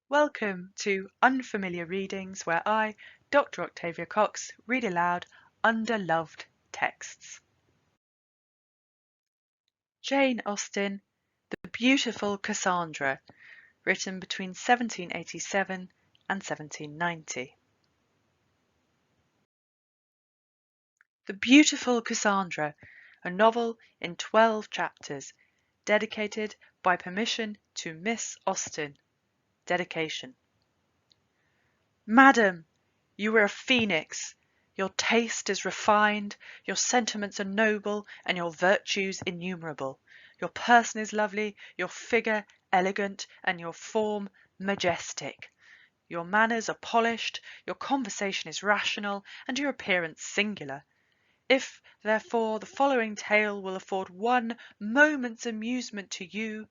Welcome to Unfamiliar Readings, where I, Dr. Octavia Cox, read aloud underloved texts. Jane Austen, The Beautiful Cassandra, written between 1787 and 1790. The Beautiful Cassandra, a novel in 12 chapters, dedicated by permission to Miss Austen. Dedication. Madam, you are a phoenix. Your taste is refined, your sentiments are noble, and your virtues innumerable. Your person is lovely, your figure elegant, and your form majestic. Your manners are polished, your conversation is rational, and your appearance singular. If, therefore, the following tale will afford one moment's amusement to you,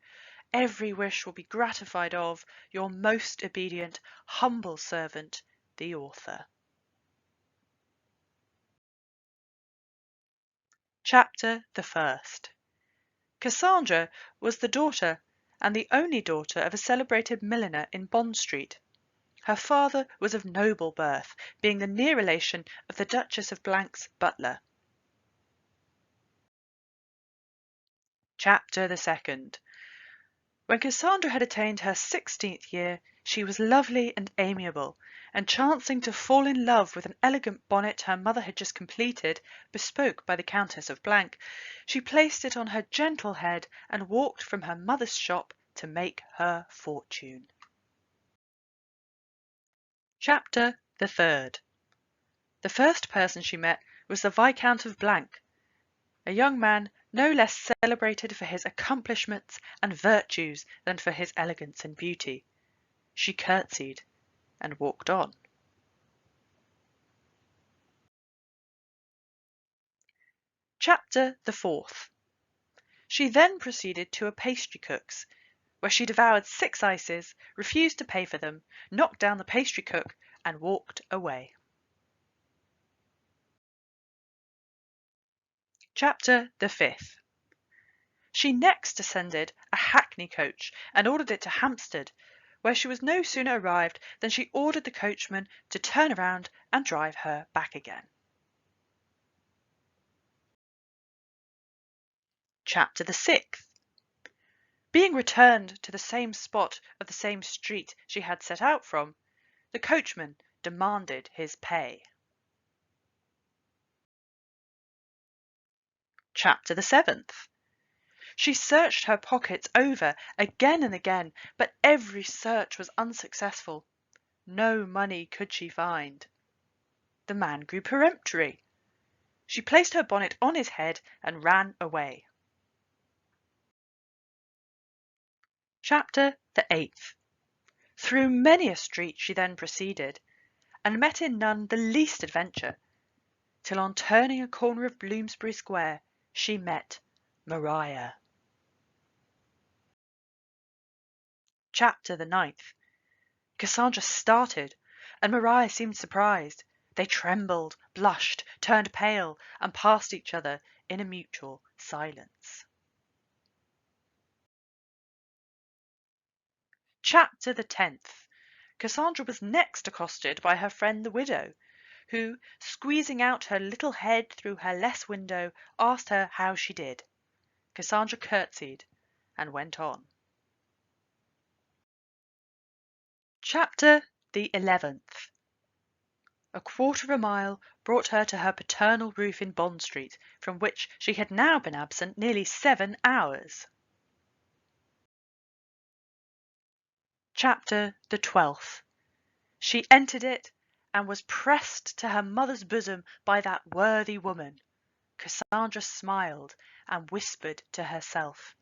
every wish will be gratified of your most obedient, humble servant, the author. Chapter the First. Cassandra was the daughter and the only daughter of a celebrated milliner in Bond Street. Her father was of noble birth, being the near relation of the Duchess of Blank's butler. Chapter the Second. When Cassandra had attained her 16th year, she was lovely and amiable, and chancing to fall in love with an elegant bonnet her mother had just completed, bespoke by the Countess of Blank, she placed it on her gentle head and walked from her mother's shop to make her fortune. Chapter the Third. The first person she met was the Viscount of Blank, a young man no less celebrated for his accomplishments and virtues than for his elegance and beauty. She curtsied and walked on. Chapter the Fourth. She then proceeded to a pastry-cook's, where she devoured 6 ices, refused to pay for them, knocked down the pastry-cook, and walked away. Chapter the Fifth. She next ascended a hackney coach and ordered it to Hampstead, where she was no sooner arrived than she ordered the coachman to turn around and drive her back again. Chapter the Sixth. Being returned to the same spot of the same street she had set out from, the coachman demanded his pay. Chapter the Seventh. She searched her pockets over again and again, but every search was unsuccessful. No money could she find. The man grew peremptory. She placed her bonnet on his head and ran away. Chapter the Eighth. Through many a street she then proceeded, and met in none the least adventure, till on turning a corner of Bloomsbury Square she met Maria. Chapter the Ninth. Cassandra started, and Maria seemed surprised. They trembled, blushed, turned pale, and passed each other in a mutual silence. Chapter the 10th. Cassandra was next accosted by her friend the widow, who, squeezing out her little head through her less window, asked her how she did. Cassandra curtsied and went on. Chapter the 11th. A quarter of a mile brought her to her paternal roof in Bond Street, from which she had now been absent nearly 7 hours. Chapter the 12th. She entered it, and was pressed to her mother's bosom by that worthy woman. Cassandra smiled, and whispered to herself,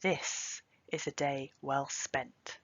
"This is a day well spent."